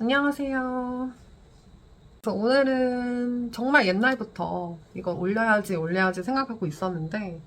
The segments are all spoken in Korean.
안녕하세요. 그래서 오늘은 정말 옛날부터 이걸 올려야지 생각하고 있었는데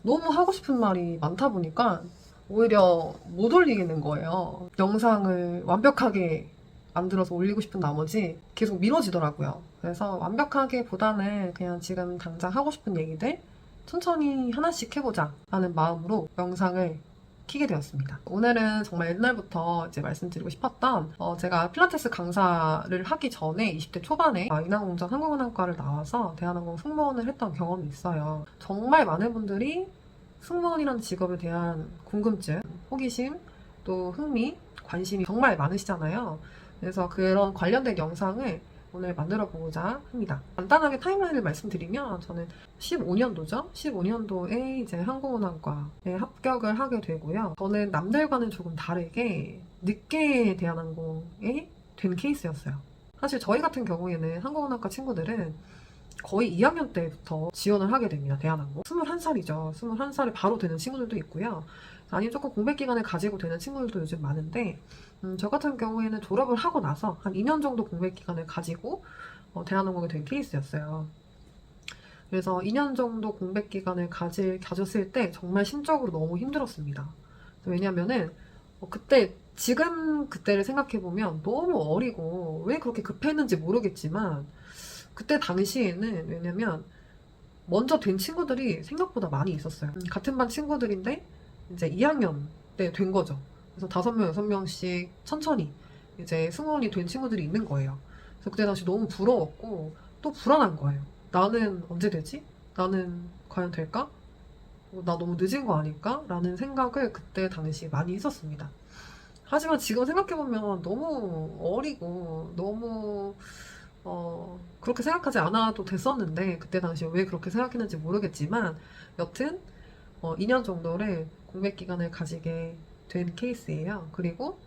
너무 하고 싶은 말이 많다 보니까 오히려 못 올리겠는 거예요. 영상을 완벽하게 만들어서 올리고 싶은 나머지 계속 미뤄지더라고요. 그래서 완벽하게보다는 그냥 지금 당장 하고 싶은 얘기들 천천히 하나씩 해보자 라는 마음으로 영상을 키게 되었습니다. 오늘은 정말 옛날부터 이제 말씀드리고 싶었던 제가 필라테스 강사를 하기 전에 20대 초반에 인하공전 항공운항과를 나와서 대한항공 승무원을 했던 경험이 있어요. 정말 많은 분들이 승무원이라는 직업에 대한 궁금증, 호기심, 또 흥미, 관심이 정말 많으시잖아요. 그래서 그런 관련된 영상을 오늘 만들어 보고자 합니다. 간단하게 타임라인을 말씀드리면 저는 15년도죠. 15년도에 이제 항공운항과에 합격을 하게 되고요. 저는 남들과는 조금 다르게 늦게 대한항공에 된 케이스였어요. 사실 저희 같은 경우에는 항공운항과 친구들은 거의 2학년 때부터 지원을 하게 됩니다. 대한항공. 21살이죠. 21살에 바로 되는 친구들도 있고요. 아니면 조금 공백 기간을 가지고 되는 친구들도 요즘 많은데 저 같은 경우에는 졸업을 하고 나서 한 2년 정도 공백 기간을 가지고 대한항공에 된 케이스였어요. 그래서 2년 정도 공백 기간을 가졌을 때 정말 심적으로 너무 힘들었습니다. 왜냐면은 지금 그때를 생각해보면 너무 어리고 왜 그렇게 급했는지 모르겠지만 그때 당시에는 왜냐면 먼저 된 친구들이 생각보다 많이 있었어요. 같은 반 친구들인데 이제 2학년 때 된 거죠. 그래서 5명, 6명씩 천천히 이제 승무원이 된 친구들이 있는 거예요. 그래서 그때 당시 너무 부러웠고 또 불안한 거예요. 나는 언제 되지? 나는 과연 될까? 나 너무 늦은 거 아닐까? 라는 생각을 그때 당시 많이 했었습니다. 하지만 지금 생각해보면 너무 어리고 너무 그렇게 생각하지 않아도 됐었는데 그때 당시에 왜 그렇게 생각했는지 모르겠지만 여튼 2년 정도를 공백 기간을 가지게 된 케이스예요. 그리고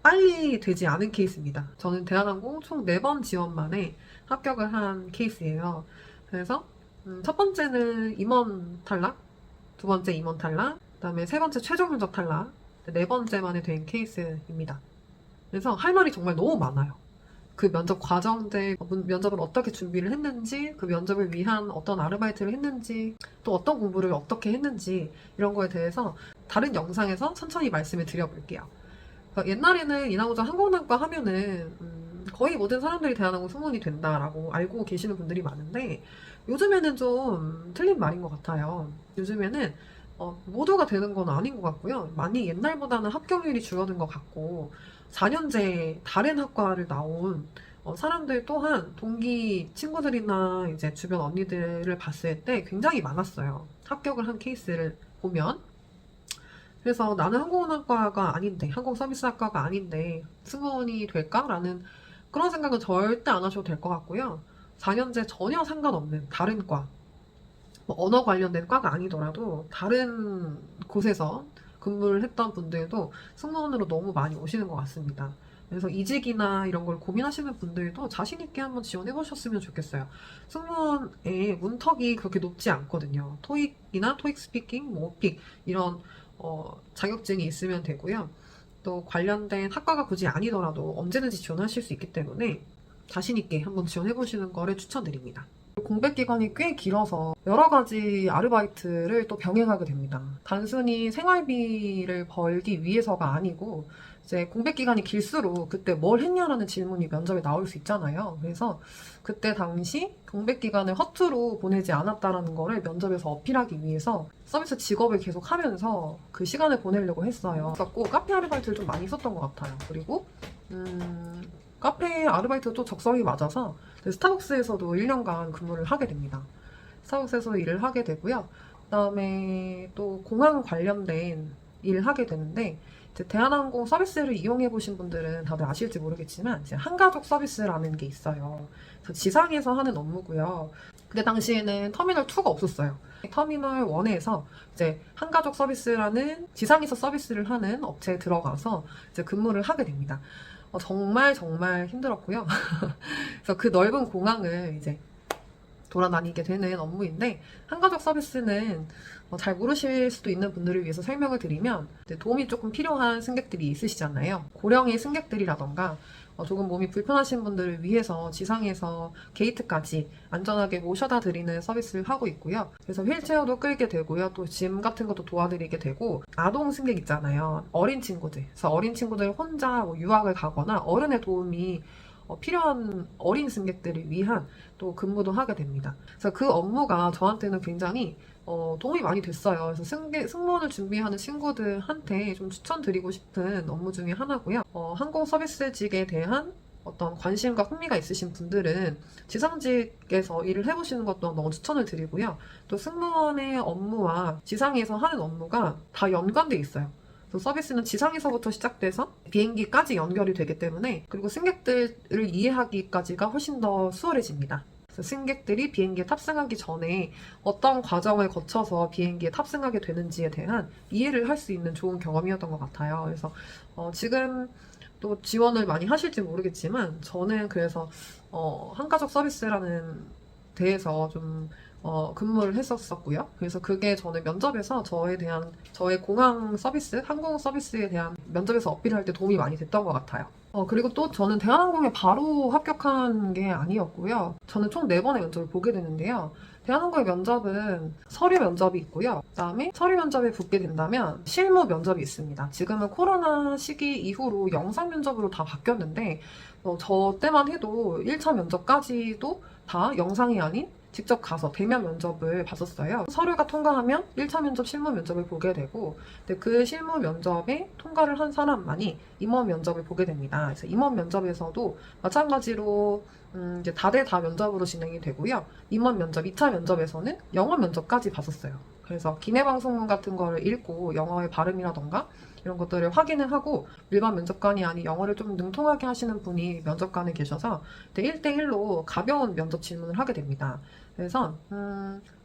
빨리 되지 않은 케이스입니다. 저는 대한항공 총 4번 지원만에 합격을 한 케이스예요. 그래서 첫 번째는 임원 탈락, 두 번째 임원 탈락, 그 다음에 세 번째 최종 면접 탈락, 네 번째만에 된 케이스입니다. 그래서 할 말이 정말 너무 많아요. 그 면접 과정들, 면접을 어떻게 준비를 했는지, 그 면접을 위한 어떤 아르바이트를 했는지, 또 어떤 공부를 어떻게 했는지 이런 거에 대해서 다른 영상에서 천천히 말씀을 드려볼게요. 옛날에는 인하공전 항공운항과 하면은 거의 모든 사람들이 대한항공 승무원이 된다라고 알고 계시는 분들이 많은데 요즘에는 좀 틀린 말인 것 같아요. 요즘에는 모두가 되는 건 아닌 것 같고요. 많이 옛날보다는 합격률이 줄어든 것 같고 4년제 다른 학과를 나온 사람들 또한 동기 친구들이나 이제 주변 언니들을 봤을 때 굉장히 많았어요. 합격을 한 케이스를 보면. 그래서 나는 항공운항과가 아닌데, 항공서비스학과가 아닌데 승무원이 될까라는 그런 생각은 절대 안 하셔도 될 것 같고요. 4년제 전혀 상관없는 다른 과, 뭐 언어 관련된 과가 아니더라도 다른 곳에서 근무를 했던 분들도 승무원으로 너무 많이 오시는 것 같습니다. 그래서 이직이나 이런 걸 고민하시는 분들도 자신있게 한번 지원해 보셨으면 좋겠어요. 승무원의 문턱이 그렇게 높지 않거든요. 토익이나 토익 스피킹, 뭐 오픽 이런 자격증이 있으면 되고요. 또 관련된 학과가 굳이 아니더라도 언제든지 지원하실 수 있기 때문에 자신있게 한번 지원해 보시는 거를 추천드립니다. 공백 기간이 꽤 길어서 여러 가지 아르바이트를 또 병행하게 됩니다. 단순히 생활비를 벌기 위해서가 아니고 이제 공백 기간이 길수록 그때 뭘 했냐라는 질문이 면접에 나올 수 있잖아요. 그래서 그때 당시 공백 기간을 허투루 보내지 않았다라는 거를 면접에서 어필하기 위해서 서비스 직업을 계속 하면서 그 시간을 보내려고 했어요. 그래서 카페 아르바이트를 좀 많이 썼던 것 같아요. 그리고 카페 아르바이트도 적성이 맞아서 스타벅스에서도 1년간 근무를 하게 됩니다. 스타벅스에서 일을 하게 되고요. 그다음에 또 공항 관련된 일을 하게 되는데 이제 대한항공 서비스를 이용해 보신 분들은 다들 아실지 모르겠지만 이제 한가족 서비스라는 게 있어요. 그래서 지상에서 하는 업무고요. 그때 당시에는 터미널 2가 없었어요. 터미널 1에서 이제 한가족 서비스라는 지상에서 서비스를 하는 업체에 들어가서 이제 근무를 하게 됩니다. 정말 정말 힘들었고요. 그래서 그 넓은 공항을 이제 돌아다니게 되는 업무인데, 한가족 서비스는 잘 모르실 수도 있는 분들을 위해서 설명을 드리면, 도움이 조금 필요한 승객들이 있으시잖아요. 고령의 승객들이라던가 조금 몸이 불편하신 분들을 위해서 지상에서 게이트까지 안전하게 모셔다 드리는 서비스를 하고 있고요. 그래서 휠체어도 끌게 되고요. 또 짐 같은 것도 도와드리게 되고, 아동 승객 있잖아요. 어린 친구들. 그래서 어린 친구들 혼자 유학을 가거나 어른의 도움이 필요한 어린 승객들을 위한 또 근무도 하게 됩니다. 그래서 그 업무가 저한테는 굉장히 도움이 많이 됐어요. 그래서 승무원을 준비하는 친구들한테 좀 추천드리고 싶은 업무 중에 하나고요. 항공 서비스직에 대한 어떤 관심과 흥미가 있으신 분들은 지상직에서 일을 해보시는 것도 너무 추천을 드리고요. 또 승무원의 업무와 지상에서 하는 업무가 다 연관돼 있어요. 서비스는 지상에서부터 시작돼서 비행기까지 연결이 되기 때문에, 그리고 승객들을 이해하기까지가 훨씬 더 수월해집니다. 그래서 승객들이 비행기에 탑승하기 전에 어떤 과정을 거쳐서 비행기에 탑승하게 되는지에 대한 이해를 할 수 있는 좋은 경험이었던 것 같아요. 그래서 지금 또 지원을 많이 하실지 모르겠지만, 저는 그래서 한가족 서비스라는 데에서 좀 근무를 했었고요. 그래서 그게 저는 면접에서 저의 공항 서비스, 항공 서비스에 대한 면접에서 어필할 때 도움이 많이 됐던 것 같아요. 그리고 또 저는 대한항공에 바로 합격한 게 아니었고요. 저는 총 4번의 면접을 보게 되는데요. 대한항공의 면접은 서류 면접이 있고요. 그다음에 서류 면접에 붙게 된다면 실무 면접이 있습니다. 지금은 코로나 시기 이후로 영상 면접으로 다 바뀌었는데, 저 때만 해도 1차 면접까지도 다 영상이 아닌 직접 가서 대면 면접을 봤었어요. 서류가 통과하면 1차 면접, 실무 면접을 보게 되고, 그 실무 면접에 통과를 한 사람만이 임원 면접을 보게 됩니다. 그래서 임원 면접에서도 마찬가지로 이제 다대 면접으로 진행이 되고요. 임원 면접, 2차 면접에서는 영어 면접까지 봤었어요. 그래서 기내방송문 같은 거를 읽고 영어의 발음이라던가 이런 것들을 확인을 하고, 일반 면접관이 아닌 영어를 좀 능통하게 하시는 분이 면접관에 계셔서 1대1로 가벼운 면접 질문을 하게 됩니다. 그래서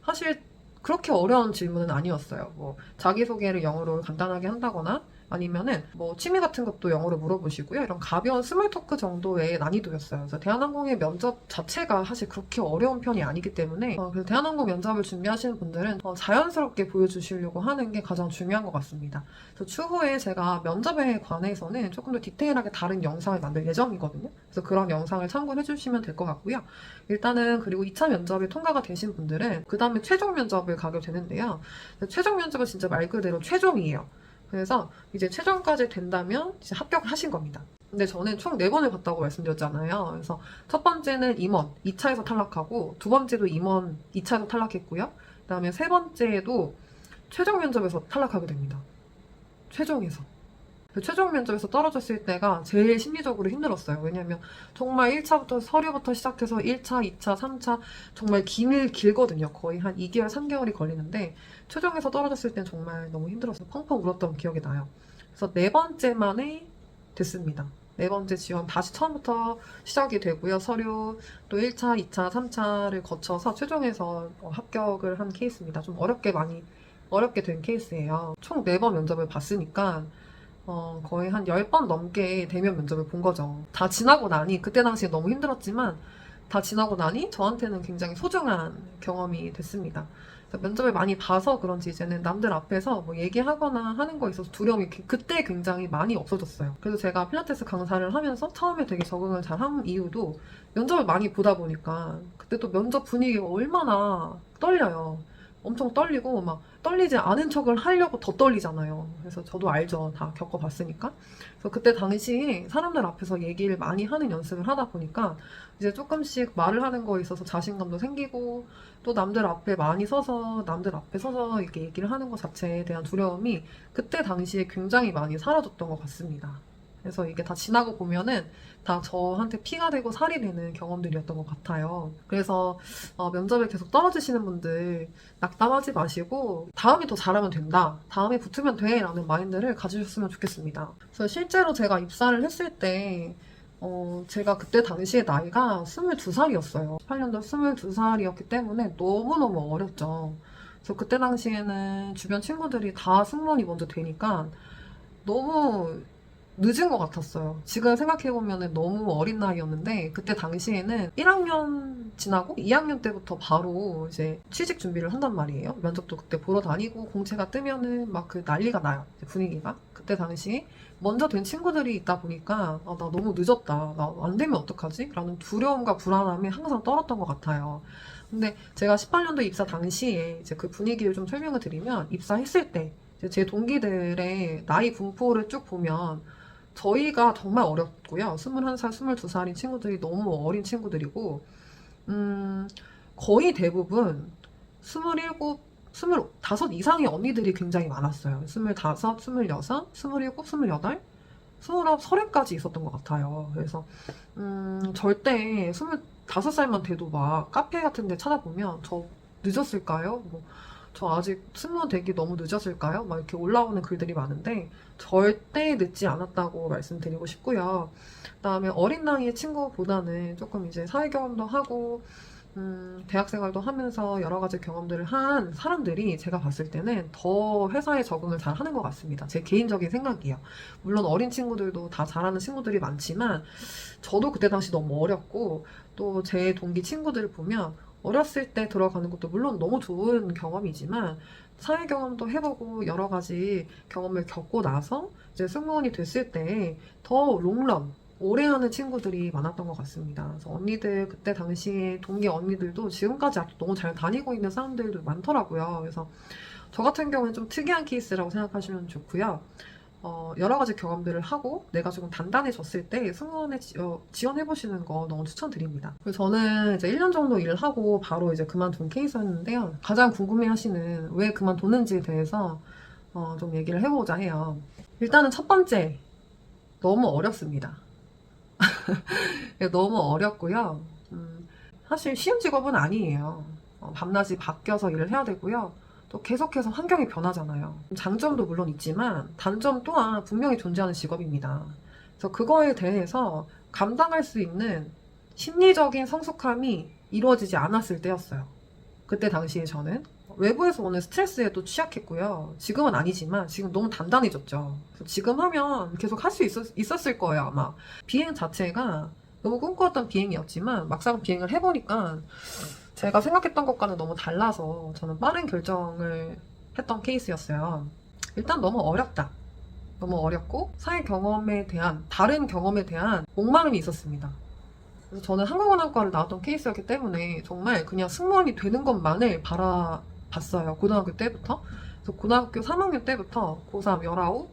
사실 그렇게 어려운 질문은 아니었어요. 뭐 자기소개를 영어로 간단하게 한다거나, 아니면은 뭐 취미 같은 것도 영어로 물어보시고요. 이런 가벼운 스몰 토크 정도의 난이도였어요. 그래서 대한항공의 면접 자체가 사실 그렇게 어려운 편이 아니기 때문에, 그래서 대한항공 면접을 준비하시는 분들은 자연스럽게 보여주시려고 하는 게 가장 중요한 것 같습니다. 그래서 추후에 제가 면접에 관해서는 조금 더 디테일하게 다른 영상을 만들 예정이거든요. 그래서 그런 영상을 참고해 주시면 될 것 같고요. 일단은 그리고 2차 면접에 통과가 되신 분들은 그 다음에 최종 면접을 가게 되는데요. 최종 면접은 진짜 말 그대로 최종이에요. 그래서 이제 최종까지 된다면 이제 합격을 하신 겁니다. 근데 저는 총 4번을 봤다고 말씀드렸잖아요. 그래서 첫 번째는 임원 2차에서 탈락하고, 두 번째도 임원 2차에서 탈락했고요. 그 다음에 세 번째도 최종 면접에서 탈락하게 됩니다. 최종에서. 최종 면접에서 떨어졌을 때가 제일 심리적으로 힘들었어요. 왜냐면 정말 1차부터 서류부터 시작해서 1차, 2차, 3차 정말 길거든요. 거의 한 2개월, 3개월이 걸리는데, 최종에서 떨어졌을 땐 정말 너무 힘들어서 펑펑 울었던 기억이 나요. 그래서 4번째 만에 됐습니다. 4번째 지원 다시 처음부터 시작이 되고요. 서류 또 1차, 2차, 3차를 거쳐서 최종에서 합격을 한 케이스입니다. 좀 어렵게 된 케이스예요. 총 4번 면접을 봤으니까 거의 한 10번 넘게 대면 면접을 본 거죠. 다 지나고 나니, 그때 당시에 너무 힘들었지만 다 지나고 나니 저한테는 굉장히 소중한 경험이 됐습니다. 면접을 많이 봐서 그런지 이제는 남들 앞에서 뭐 얘기하거나 하는 거에 있어서 두려움이 그때 굉장히 많이 없어졌어요. 그래서 제가 필라테스 강사를 하면서 처음에 되게 적응을 잘 한 이유도 면접을 많이 보다 보니까, 그때 또 면접 분위기가 얼마나 떨려요. 엄청 떨리고, 막 떨리지 않은 척을 하려고 더 떨리잖아요. 그래서 저도 알죠. 다 겪어봤으니까. 그래서 그때 당시에 사람들 앞에서 얘기를 많이 하는 연습을 하다 보니까 이제 조금씩 말을 하는 거에 있어서 자신감도 생기고, 또 남들 앞에 서서 이렇게 얘기를 하는 것 자체에 대한 두려움이 그때 당시에 굉장히 많이 사라졌던 것 같습니다. 그래서 이게 다 지나고 보면은 다 저한테 피가 되고 살이 되는 경험들이었던 것 같아요. 그래서 면접에 계속 떨어지시는 분들 낙담하지 마시고, 다음에 더 잘하면 된다, 다음에 붙으면 돼 라는 마인드를 가지셨으면 좋겠습니다. 그래서 실제로 제가 입사를 했을 때 제가 그때 당시에 나이가 22살이었어요. 18년도 22살이었기 때문에 너무너무 어렸죠. 그래서 그때 당시에는 주변 친구들이 다 승무원이 먼저 되니까 너무 늦은 것 같았어요. 지금 생각해보면 너무 어린 나이였는데, 그때 당시에는 1학년 지나고 2학년 때부터 바로 이제 취직 준비를 한단 말이에요. 면접도 그때 보러 다니고, 공채가 뜨면은 막 그 난리가 나요. 분위기가. 그때 당시에 먼저 된 친구들이 있다 보니까, 나 너무 늦었다. 나 안 되면 어떡하지? 라는 두려움과 불안함이 항상 떨었던 것 같아요. 근데 제가 18년도 입사 당시에 이제 그 분위기를 좀 설명을 드리면, 입사했을 때 제 동기들의 나이 분포를 쭉 보면 저희가 정말 어렸고요. 21살, 22살인 친구들이 너무 어린 친구들이고, 거의 대부분 27, 25 이상의 언니들이 굉장히 많았어요. 25, 26, 27, 28, 29, 30까지 있었던 것 같아요. 그래서, 절대 25살만 돼도 막 카페 같은 데 찾아보면 저 늦었을까요? 뭐, 저 아직 승무원 되기 너무 늦었을까요? 막 이렇게 올라오는 글들이 많은데 절대 늦지 않았다고 말씀드리고 싶고요. 그다음에 어린 나이의 친구보다는 조금 이제 사회 경험도 하고 대학 생활도 하면서 여러 가지 경험들을 한 사람들이 제가 봤을 때는 더 회사에 적응을 잘 하는 것 같습니다. 제 개인적인 생각이에요. 물론 어린 친구들도 다 잘하는 친구들이 많지만 저도 그때 당시 너무 어렸고 또 제 동기 친구들을 보면 어렸을 때 들어가는 것도 물론 너무 좋은 경험이지만 사회 경험도 해보고 여러 가지 경험을 겪고 나서 이제 승무원이 됐을 때 더 롱런 오래 하는 친구들이 많았던 것 같습니다. 그래서 언니들 그때 당시에 동기 언니들도 지금까지 아주 너무 잘 다니고 있는 사람들도 많더라고요. 그래서 저 같은 경우는 좀 특이한 케이스라고 생각하시면 좋고요. 여러 가지 경험들을 하고 내가 조금 단단해졌을 때 승무원에 지원해보시는 거 너무 추천드립니다. 그래서 저는 이제 1년 정도 일을 하고 바로 이제 그만둔 케이스였는데요. 가장 궁금해하시는 왜 그만뒀는지에 대해서 좀 얘기를 해보자 해요. 일단은 첫 번째, 너무 어렵습니다. 너무 어렵고요. 사실 쉬운 직업은 아니에요. 밤낮이 바뀌어서 일을 해야 되고요. 또 계속해서 환경이 변하잖아요. 장점도 물론 있지만 단점 또한 분명히 존재하는 직업입니다. 그래서 그거에 대해서 감당할 수 있는 심리적인 성숙함이 이루어지지 않았을 때였어요. 그때 당시에 저는 외부에서 오는 스트레스에 또 취약했고요. 지금은 아니지만 지금 너무 단단해졌죠. 그래서 지금 하면 계속 할 수 있었을 거예요, 아마. 비행 자체가 너무 꿈꿔왔던 비행이었지만 막상 비행을 해보니까 제가 생각했던 것과는 너무 달라서 저는 빠른 결정을 했던 케이스였어요. 일단 너무 어렵다. 너무 어렵고 사회 경험에 대한 다른 경험에 대한 목마름이 있었습니다. 그래서 저는 항공운항과를 나왔던 케이스였기 때문에 정말 그냥 승무원이 되는 것만을 바라봤어요. 고등학교 때부터. 그래서 고등학교 3학년 때부터 고3 19,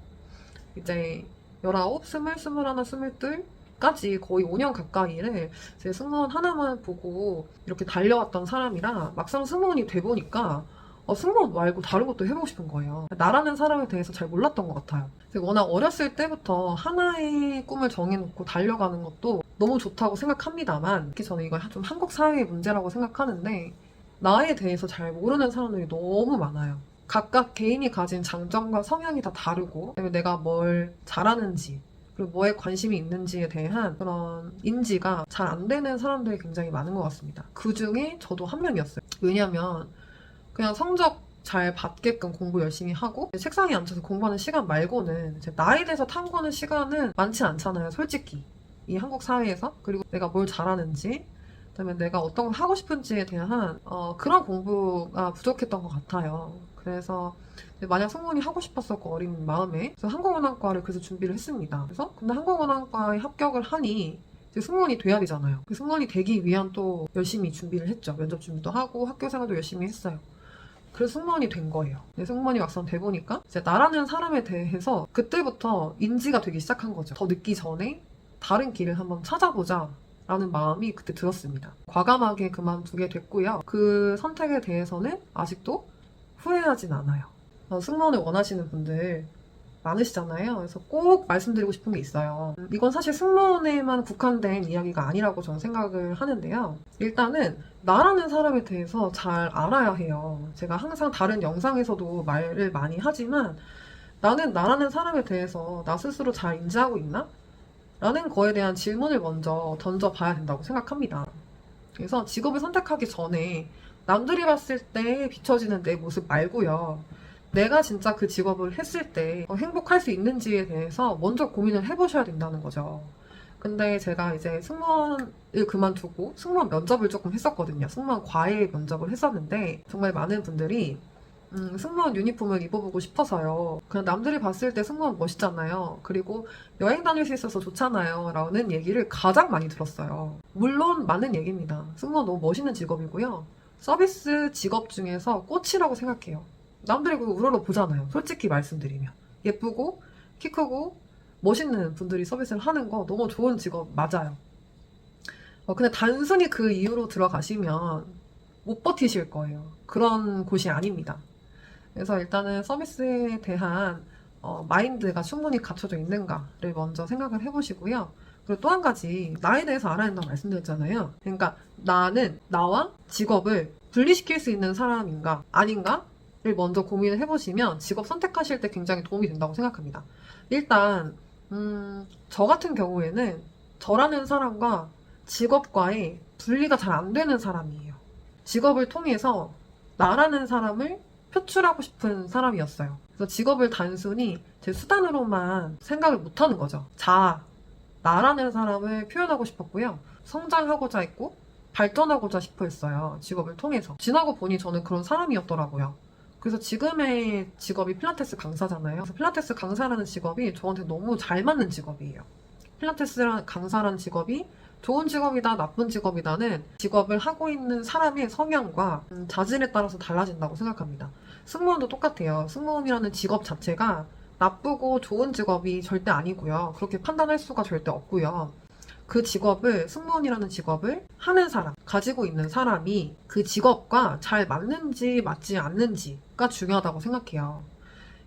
이제 19, 20, 21, 22 까지 거의 5년 가까이를 제 승무원 하나만 보고 이렇게 달려왔던 사람이라 막상 승무원이 돼보니까 승무원 말고 다른 것도 해보고 싶은 거예요. 나라는 사람에 대해서 잘 몰랐던 것 같아요. 워낙 어렸을 때부터 하나의 꿈을 정해놓고 달려가는 것도 너무 좋다고 생각합니다만 특히 저는 이걸 좀 한국 사회의 문제라고 생각하는데 나에 대해서 잘 모르는 사람들이 너무 많아요. 각각 개인이 가진 장점과 성향이 다 다르고 내가 뭘 잘하는지 그리고 뭐에 관심이 있는지에 대한 그런 인지가 잘 안 되는 사람들이 굉장히 많은 것 같습니다. 그 중에 저도 한 명이었어요. 왜냐면 그냥 성적 잘 받게끔 공부 열심히 하고 책상에 앉아서 공부하는 시간 말고는 나에 대해서 탐구하는 시간은 많지 않잖아요, 솔직히. 이 한국 사회에서. 그리고 내가 뭘 잘하는지 그다음에 내가 어떤 걸 하고 싶은지에 대한 그런 공부가 부족했던 것 같아요. 그래서 만약 승무원이 하고 싶었었고 어린 마음에 그래서 항공운항과를 그래서 준비를 했습니다. 그래서 근데 항공운항과에 합격을 하니 이제 승무원이 돼야 되잖아요. 그 승무원이 되기 위한 또 열심히 준비를 했죠. 면접 준비도 하고 학교 생활도 열심히 했어요. 그래서 승무원이 된 거예요. 근데 승무원이 막상 돼보니까 이제 나라는 사람에 대해서 그때부터 인지가 되기 시작한 거죠. 더 늦기 전에 다른 길을 한번 찾아보자 라는 마음이 그때 들었습니다. 과감하게 그만두게 됐고요. 그 선택에 대해서는 아직도 후회하진 않아요. 승무원을 원하시는 분들 많으시잖아요. 그래서 꼭 말씀드리고 싶은 게 있어요. 이건 사실 승무원에만 국한된 이야기가 아니라고 저는 생각을 하는데요. 일단은 나라는 사람에 대해서 잘 알아야 해요. 제가 항상 다른 영상에서도 말을 많이 하지만 나는 나라는 사람에 대해서 나 스스로 잘 인지하고 있나? 라는 거에 대한 질문을 먼저 던져봐야 된다고 생각합니다. 그래서 직업을 선택하기 전에 남들이 봤을 때 비춰지는 내 모습 말고요. 내가 진짜 그 직업을 했을 때 행복할 수 있는지에 대해서 먼저 고민을 해보셔야 된다는 거죠. 근데 제가 이제 승무원을 그만두고 승무원 면접을 조금 했었거든요. 승무원 과외 면접을 했었는데 정말 많은 분들이 승무원 유니폼을 입어보고 싶어서요. 그냥 남들이 봤을 때 승무원 멋있잖아요. 그리고 여행 다닐 수 있어서 좋잖아요. 라는 얘기를 가장 많이 들었어요. 물론 맞는 얘기입니다. 승무원 너무 멋있는 직업이고요. 서비스 직업 중에서 꽃이라고 생각해요. 남들이 그거 우러러 보잖아요. 솔직히 말씀드리면. 예쁘고 키 크고 멋있는 분들이 서비스를 하는 거 너무 좋은 직업 맞아요. 근데 단순히 그 이유로 들어가시면 못 버티실 거예요. 그런 곳이 아닙니다. 그래서 일단은 서비스에 대한 마인드가 충분히 갖춰져 있는가를 먼저 생각을 해보시고요. 그리고 또 한 가지, 나에 대해서 알아야 된다고 말씀드렸잖아요. 그러니까 나는 나와 직업을 분리시킬 수 있는 사람인가 아닌가를 먼저 고민을 해보시면 직업 선택하실 때 굉장히 도움이 된다고 생각합니다. 일단 저 같은 경우에는 저라는 사람과 직업과의 분리가 잘 안 되는 사람이에요. 직업을 통해서 나라는 사람을 표출하고 싶은 사람이었어요. 그래서 직업을 단순히 제 수단으로만 생각을 못하는 거죠. 나라는 사람을 표현하고 싶었고요. 성장하고자 했고 발전하고자 싶어 했어요. 직업을 통해서. 지나고 보니 저는 그런 사람이었더라고요. 그래서 지금의 직업이 필라테스 강사잖아요. 그래서 필라테스 강사라는 직업이 저한테 너무 잘 맞는 직업이에요. 필라테스 강사라는 직업이 좋은 직업이다, 나쁜 직업이다는 직업을 하고 있는 사람의 성향과 자질에 따라서 달라진다고 생각합니다. 승무원도 똑같아요. 승무원이라는 직업 자체가 나쁘고 좋은 직업이 절대 아니고요. 그렇게 판단할 수가 절대 없고요. 그 직업을, 승무원이라는 직업을 하는 사람, 가지고 있는 사람이 그 직업과 잘 맞는지 맞지 않는지가 중요하다고 생각해요.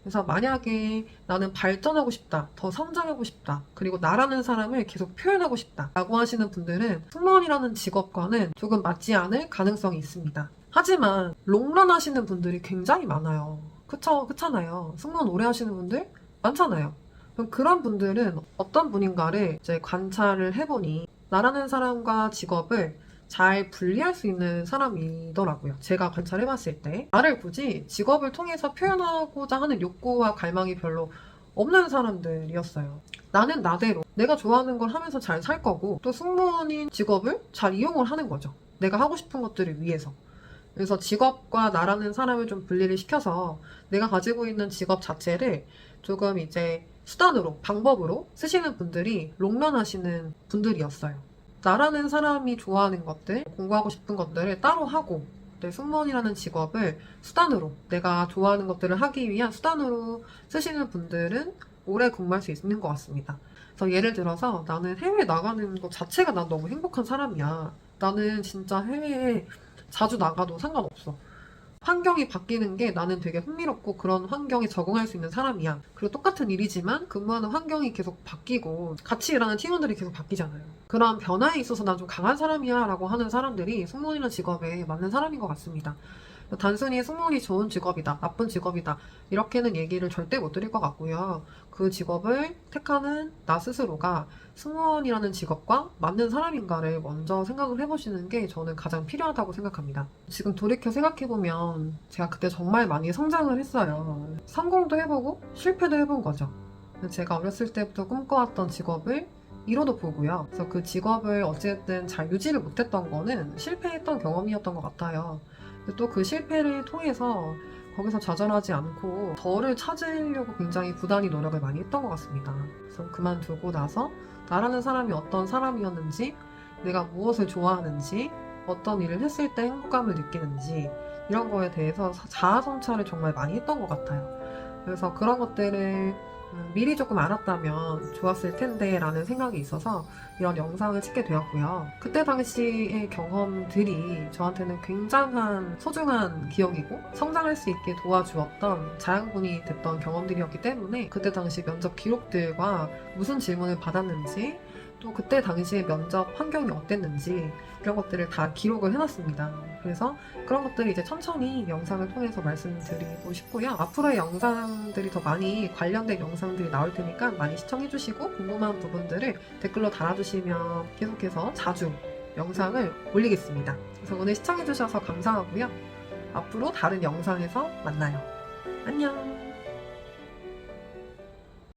그래서 만약에 나는 발전하고 싶다, 더 성장하고 싶다, 그리고 나라는 사람을 계속 표현하고 싶다 라고 하시는 분들은 승무원이라는 직업과는 조금 맞지 않을 가능성이 있습니다. 하지만 롱런 하시는 분들이 굉장히 많아요. 그렇잖아요. 승무원 오래 하시는 분들 많잖아요. 그럼 그런 분들은 어떤 분인가를 이제 관찰을 해보니 나라는 사람과 직업을 잘 분리할 수 있는 사람이더라고요. 제가 관찰해봤을 때 나를 굳이 직업을 통해서 표현하고자 하는 욕구와 갈망이 별로 없는 사람들이었어요. 나는 나대로 내가 좋아하는 걸 하면서 잘 살 거고 또 승무원인 직업을 잘 이용을 하는 거죠. 내가 하고 싶은 것들을 위해서. 그래서 직업과 나라는 사람을 좀 분리를 시켜서 내가 가지고 있는 직업 자체를 조금 이제 수단으로, 방법으로 쓰시는 분들이 롱런 하시는 분들이었어요. 나라는 사람이 좋아하는 것들, 공부하고 싶은 것들을 따로 하고 승무원이라는 직업을 수단으로, 내가 좋아하는 것들을 하기 위한 수단으로 쓰시는 분들은 오래 근무할 수 있는 것 같습니다. 그래서 예를 들어서 나는 해외에 나가는 것 자체가 난 너무 행복한 사람이야. 나는 진짜 해외에 자주 나가도 상관없어. 환경이 바뀌는 게 나는 되게 흥미롭고 그런 환경에 적응할 수 있는 사람이야. 그리고 똑같은 일이지만 근무하는 환경이 계속 바뀌고 같이 일하는 팀원들이 계속 바뀌잖아요. 그런 변화에 있어서 난 좀 강한 사람이야 라고 하는 사람들이 승무원이라는 직업에 맞는 사람인 것 같습니다. 단순히 승무원이 좋은 직업이다, 나쁜 직업이다 이렇게는 얘기를 절대 못 드릴 것 같고요. 그 직업을 택하는 나 스스로가 승무원이라는 직업과 맞는 사람인가를 먼저 생각을 해보시는 게 저는 가장 필요하다고 생각합니다. 지금 돌이켜 생각해보면 제가 그때 정말 많이 성장을 했어요. 성공도 해보고 실패도 해본 거죠. 제가 어렸을 때부터 꿈꿔왔던 직업을 이뤄도 보고요. 그래서 그 직업을 어쨌든 잘 유지를 못했던 거는 실패했던 경험이었던 것 같아요. 또 그 실패를 통해서 거기서 좌절하지 않고 저를 찾으려고 굉장히 부단히 노력을 많이 했던 것 같습니다. 그래서 그만두고 나서 나라는 사람이 어떤 사람이었는지, 내가 무엇을 좋아하는지, 어떤 일을 했을 때 행복감을 느끼는지 이런 거에 대해서 자아 성찰을 정말 많이 했던 것 같아요. 그래서 그런 것들을 미리 조금 알았다면 좋았을 텐데 라는 생각이 있어서 이런 영상을 찍게 되었고요. 그때 당시의 경험들이 저한테는 굉장한 소중한 기억이고 성장할 수 있게 도와주었던 자양분이 됐던 경험들이었기 때문에 그때 당시 면접 기록들과 무슨 질문을 받았는지 또 그때 당시의 면접 환경이 어땠는지 이런 것들을 다 기록을 해놨습니다. 그래서 그런 것들을 이제 천천히 영상을 통해서 말씀드리고 싶고요. 앞으로의 영상들이 더 많이 관련된 영상들이 나올 테니까 많이 시청해주시고 궁금한 부분들을 댓글로 달아주시면 계속해서 자주 영상을 올리겠습니다. 그래서 오늘 시청해주셔서 감사하고요. 앞으로 다른 영상에서 만나요. 안녕.